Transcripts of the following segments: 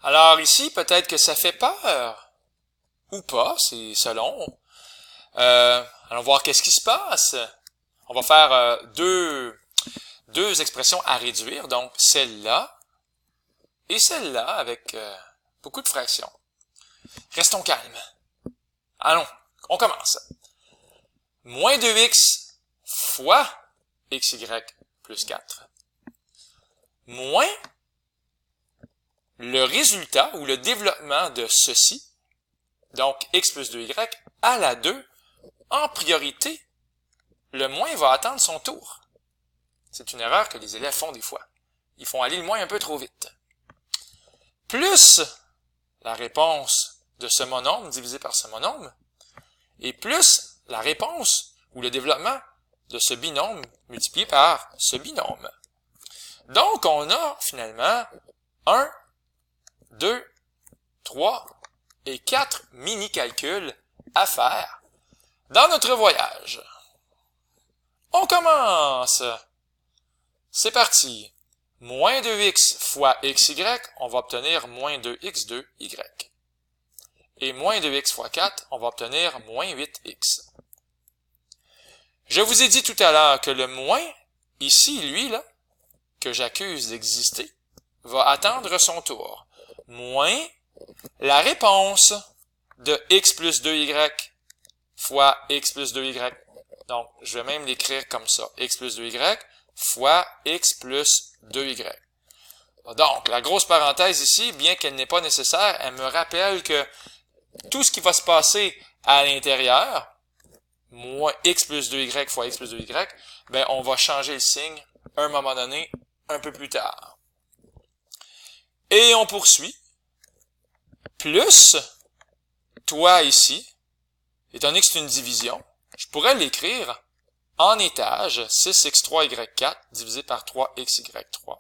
Alors ici, peut-être que ça fait peur. Ou pas, c'est selon. Allons voir qu'est-ce qui se passe. On va faire deux expressions à réduire, donc celle-là et celle-là avec beaucoup de fractions. Restons calmes. Allons, on commence. Moins 2x fois xy plus 4. Moins le résultat ou le développement de ceci, donc x plus 2y, à la 2, en priorité, le moins va attendre son tour. C'est une erreur que les élèves font des fois. Ils font aller le moins un peu trop vite. Plus la réponse de ce monôme divisé par ce monôme, et plus la réponse ou le développement de ce binôme multiplié par ce binôme. Donc, on a finalement 1, 2, 3 et 4 mini-calculs à faire dans notre voyage. On commence! C'est parti! Moins 2x fois xy, on va obtenir moins 2x2y. Et moins 2x fois 4, on va obtenir moins 8x. Je vous ai dit tout à l'heure que le moins, ici, lui, là, que j'accuse d'exister, va attendre son tour. Moins la réponse de x plus 2y fois x plus 2y. Donc, je vais même l'écrire comme ça. X plus 2y fois x plus 2y. Donc, la grosse parenthèse ici, bien qu'elle n'est pas nécessaire, elle me rappelle que tout ce qui va se passer à l'intérieur, moins x plus 2y fois x plus 2y, ben, on va changer le signe à un moment donné, un peu plus tard. Et on poursuit. Plus, toi ici, étant donné que c'est une division, je pourrais l'écrire en étage 6x3y4 divisé par 3xy3.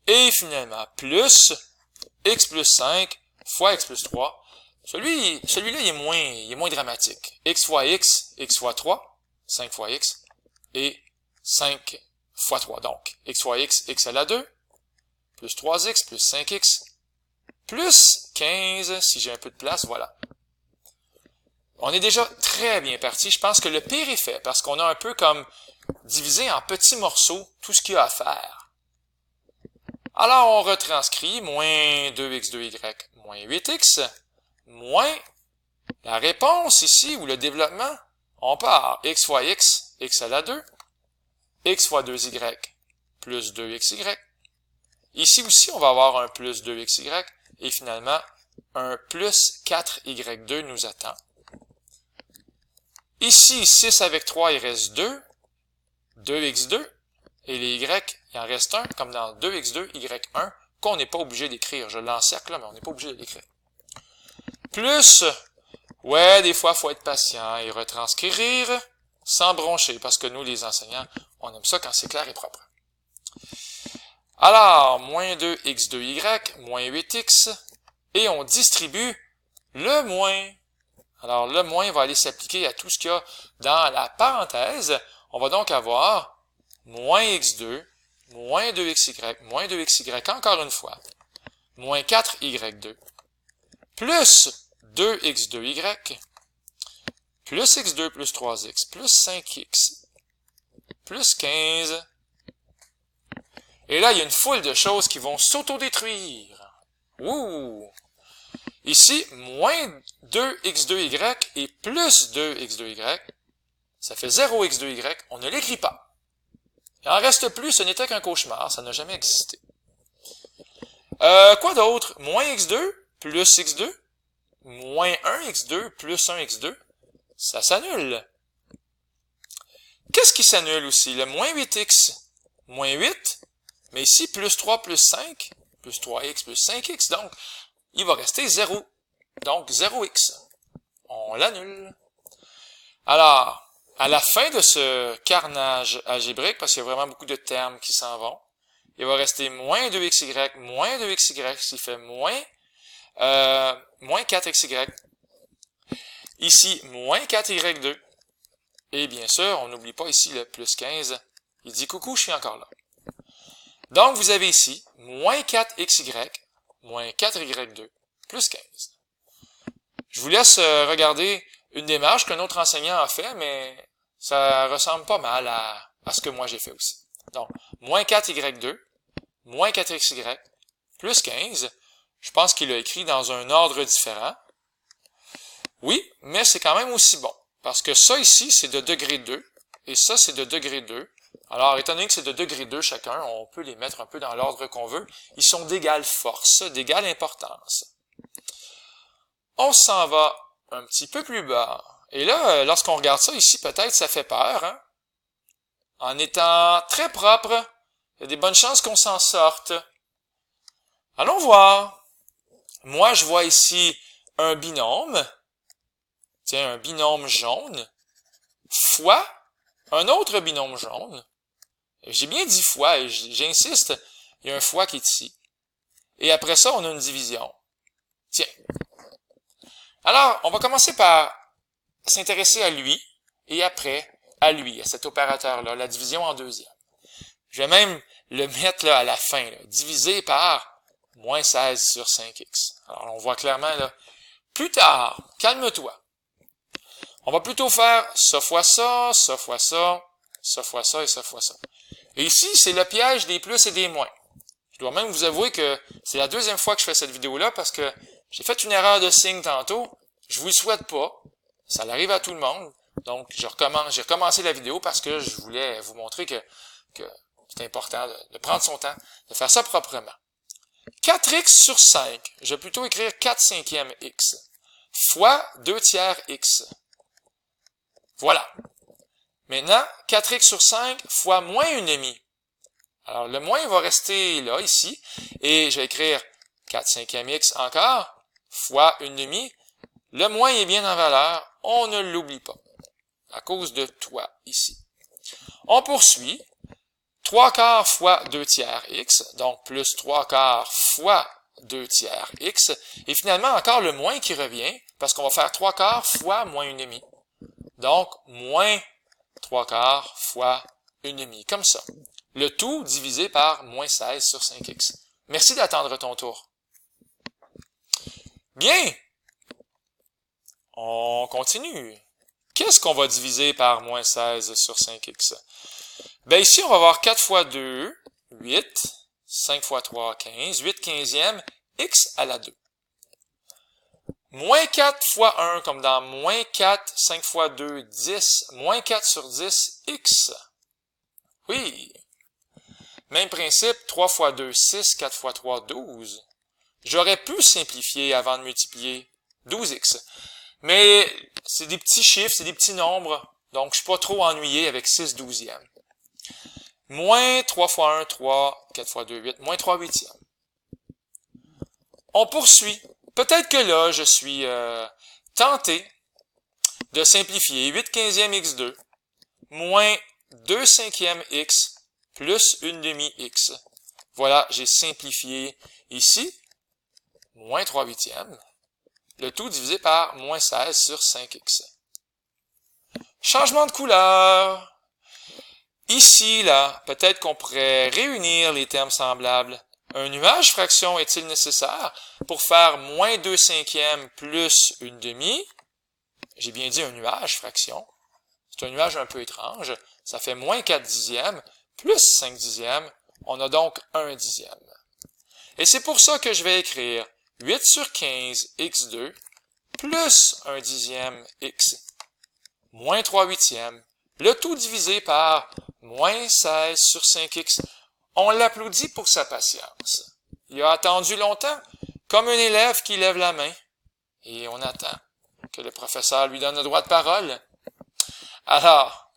Et finalement, plus x plus 5 fois x plus 3. Celui-là, il est moins dramatique. X fois x fois 3, 5 fois x, et 5 fois 3. Donc, x fois x à la 2, plus 3x, plus 5x, plus 15, si j'ai un peu de place, voilà. On est déjà très bien parti. Je pense que le pire est fait, parce qu'on a un peu comme divisé en petits morceaux tout ce qu'il y a à faire. Alors, on retranscrit moins 2x2y moins 8x, moins la réponse ici, ou le développement, on part x fois x à la 2, x fois 2y, plus 2xy. Ici aussi, on va avoir un plus 2xy, et finalement, un plus 4y2 nous attend. Ici, 6 avec 3, il reste 2, 2x2, et les y, il en reste un, comme dans 2x2, y1, qu'on n'est pas obligé d'écrire. Je l'encercle là, mais on n'est pas obligé de l'écrire. Plus, ouais, des fois, il faut être patient et retranscrire sans broncher, parce que nous, les enseignants, on aime ça quand c'est clair et propre. Alors, moins 2x2y, moins 8x, et on distribue le moins. Alors, le moins va aller s'appliquer à tout ce qu'il y a dans la parenthèse. On va donc avoir moins x2, moins 2xy, encore une fois, moins 4y2, plus 2x2y, plus x2 plus 3x, plus 5x, plus 15. Et là, il y a une foule de choses qui vont s'autodétruire. Ouh! Ici, moins 2x2y et plus 2x2y, ça fait 0x2y, on ne l'écrit pas. Il en reste plus, ce n'était qu'un cauchemar, ça n'a jamais existé. Quoi d'autre? Moins x2 plus x2, moins 1x2 plus 1x2, ça s'annule. Qu'est-ce qui s'annule aussi? Le moins 8x, moins 8, mais ici, plus 3 plus 5, plus 3x plus 5x, donc, il va rester 0. Donc, 0x. On l'annule. Alors, à la fin de ce carnage algébrique, parce qu'il y a vraiment beaucoup de termes qui s'en vont, il va rester moins 2xy, ce qui fait moins 4xy. Ici, moins 4y2. Et bien sûr, on n'oublie pas ici le plus 15. Il dit « Coucou, je suis encore là ». Donc, vous avez ici moins 4xy, moins 4y2 plus 15. Je vous laisse regarder une démarche qu'un autre enseignant a fait, mais ça ressemble pas mal à ce que moi j'ai fait aussi. Donc, moins 4y2, moins 4xy, plus 15. Je pense qu'il l'a écrit dans un ordre différent. Oui, mais c'est quand même aussi bon. Parce que ça ici, c'est de degré 2, et ça, c'est de degré 2. Alors, étant donné que c'est de degré 2 chacun, on peut les mettre un peu dans l'ordre qu'on veut. Ils sont d'égale force, d'égale importance. On s'en va un petit peu plus bas. Et là, lorsqu'on regarde ça ici, peut-être ça fait peur, hein? En étant très propre, il y a des bonnes chances qu'on s'en sorte. Allons voir. Moi, je vois ici un binôme. Tiens, un binôme jaune. Fois un autre binôme jaune. J'ai bien dit fois, et j'insiste, il y a un fois qui est ici. Et après ça, on a une division. Tiens. Alors, on va commencer par s'intéresser à lui, et après, à lui, à cet opérateur-là, la division en deuxième. Je vais même le mettre là à la fin, là, divisé par moins 16 sur 5x. Alors, on voit clairement, là, plus tard, calme-toi. On va plutôt faire ça fois ça, ça fois ça, ça fois ça et ça fois ça. Et ici, c'est le piège des plus et des moins. Je dois même vous avouer que c'est la deuxième fois que je fais cette vidéo-là parce que j'ai fait une erreur de signe tantôt. Je vous le souhaite pas. Ça arrive à tout le monde. Donc, j'ai recommencé la vidéo parce que je voulais vous montrer que c'est important de prendre son temps, de faire ça proprement. 4x sur 5, je vais plutôt écrire 4 cinquièmes x, fois 2 tiers x. Voilà. Maintenant, 4x sur 5 fois moins 1/2. Alors, le moins va rester là, ici, et je vais écrire 4 cinquièmes x encore, fois 1/2. Le moins est bien en valeur, on ne l'oublie pas, à cause de toi, ici. On poursuit. 3 quarts fois 2 tiers x, donc plus 3 quarts fois 2 tiers x, et finalement encore le moins qui revient, parce qu'on va faire 3 quarts fois moins 1/2. Donc, moins 3 quarts fois 1/2, comme ça. Le tout divisé par moins 16 sur 5x. Merci d'attendre ton tour. Bien! On continue. Qu'est-ce qu'on va diviser par moins 16 sur 5x? Ben ici, on va avoir 4 fois 2, 8, 5 fois 3, 15, 8 quinzièmes, x à la 2. Moins 4 fois 1, comme dans moins 4, 5 fois 2, 10, moins 4 sur 10, x. Oui. Même principe, 3 fois 2, 6, 4 fois 3, 12. J'aurais pu simplifier avant de multiplier 12x. Mais c'est des petits chiffres, c'est des petits nombres, donc je suis pas trop ennuyé avec 6 douzièmes. Moins 3 fois 1, 3, 4 fois 2, 8, moins 3 huitièmes. On poursuit. Peut-être que là, je suis tenté de simplifier 8 quinzièmes x2, moins 2 cinquièmes x, plus 1/2 x. Voilà, j'ai simplifié ici, moins 3 huitièmes, le tout divisé par moins 16 sur 5x. Changement de couleur. Ici, là, peut-être qu'on pourrait réunir les termes semblables. Un nuage fraction est-il nécessaire pour faire moins 2 cinquièmes plus 1/2? J'ai bien dit un nuage fraction. C'est un nuage un peu étrange. Ça fait moins 4 dixièmes plus 5 dixièmes. On a donc 1 dixième. Et c'est pour ça que je vais écrire 8 sur 15 x2 plus 1 dixième x moins 3 huitièmes. Le tout divisé par moins 16 sur 5x. On l'applaudit pour sa patience. Il a attendu longtemps, comme un élève qui lève la main. Et on attend que le professeur lui donne le droit de parole. Alors,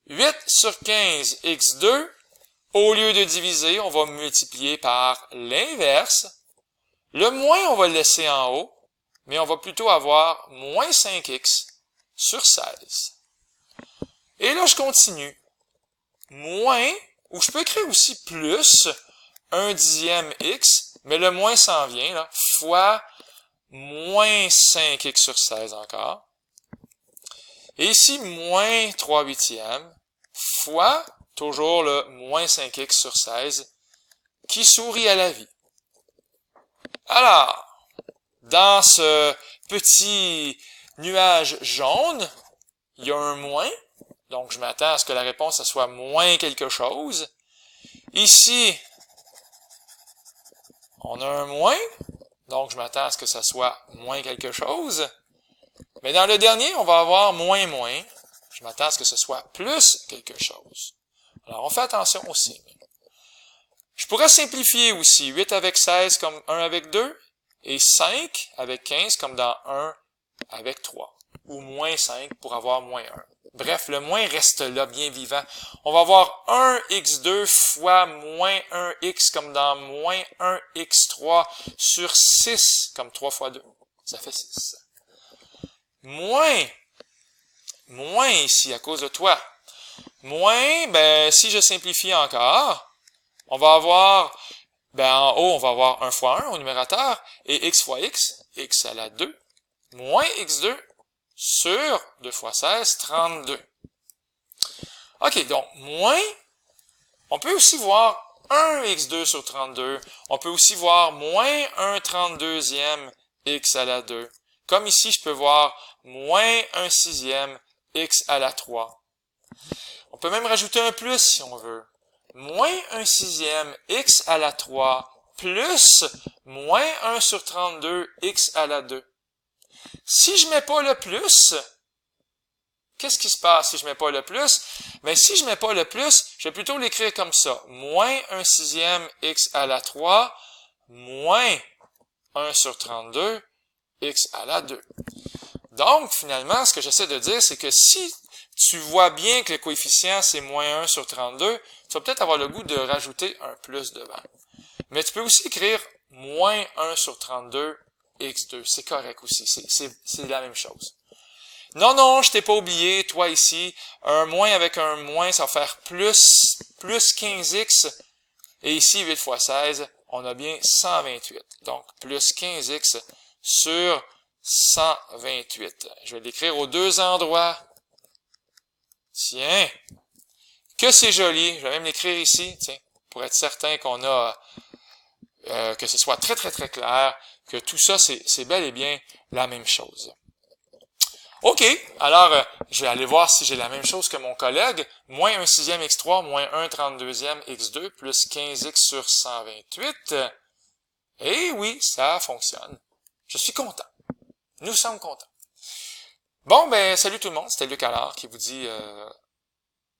8 sur 15 x2, au lieu de diviser, on va multiplier par l'inverse. Le moins, on va le laisser en haut, mais on va plutôt avoir moins 5x sur 16. Et là, je continue. Moins, ou je peux écrire aussi plus 1 dixième x, mais le moins s'en vient, là, fois moins 5x sur 16 encore. Et ici, moins 3 huitièmes, fois toujours le moins 5x sur 16, qui sourit à la vie. Alors, dans ce petit nuage jaune, il y a un moins. Donc, je m'attends à ce que la réponse ça soit moins quelque chose. Ici, on a un moins. Donc, je m'attends à ce que ça soit moins quelque chose. Mais dans le dernier, on va avoir moins moins. Je m'attends à ce que ce soit plus quelque chose. Alors, on fait attention aux signes. Je pourrais simplifier aussi 8 avec 16 comme 1 avec 2 et 5 avec 15 comme dans 1 avec 3. Ou moins 5 pour avoir moins 1. Bref, le moins reste là, bien vivant. On va avoir 1x2 fois moins 1x comme dans moins 1x3 sur 6 comme 3 fois 2. Ça fait 6. Moins ici à cause de toi. Moins, ben si je simplifie encore, on va avoir, ben en haut, on va avoir 1 fois 1 au numérateur, et x fois x à la 2, moins x2 sur 2 fois 16, 32. OK, donc, moins, on peut aussi voir 1x2 sur 32, on peut aussi voir moins 1 32e x à la 2. Comme ici, je peux voir moins 1 6e x à la 3. On peut même rajouter un plus si on veut. Moins 1 6e x à la 3 plus moins 1 sur 32 x à la 2. Si je mets pas le plus, qu'est-ce qui se passe si je mets pas le plus? Ben, si je mets pas le plus, je vais plutôt l'écrire comme ça. Moins 1 6e x à la 3 moins 1 sur 32 x à la 2. Donc, finalement, ce que j'essaie de dire, c'est que si tu vois bien que le coefficient, c'est moins 1 sur 32, tu vas peut-être avoir le goût de rajouter un plus devant. Mais tu peux aussi écrire moins 1 sur 32 x2. C'est correct aussi. C'est la même chose. Non, je t'ai pas oublié, toi ici. Un moins avec un moins, ça va faire plus 15x. Et ici, 8 fois 16, on a bien 128. Donc, plus 15x sur 128. Je vais l'écrire aux deux endroits. Tiens, que c'est joli. Je vais même l'écrire ici, tiens, pour être certain qu'on a, que ce soit très clair, que tout ça, c'est bel et bien la même chose. OK, alors, je vais aller voir si j'ai la même chose que mon collègue. Moins 1 6e x3, moins 1 32e x2, plus 15x sur 128. Et oui, ça fonctionne. Je suis content. Nous sommes contents. Bon, ben, salut tout le monde, c'était Luc Allard qui vous dit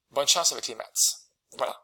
bonne chance avec les maths. Voilà.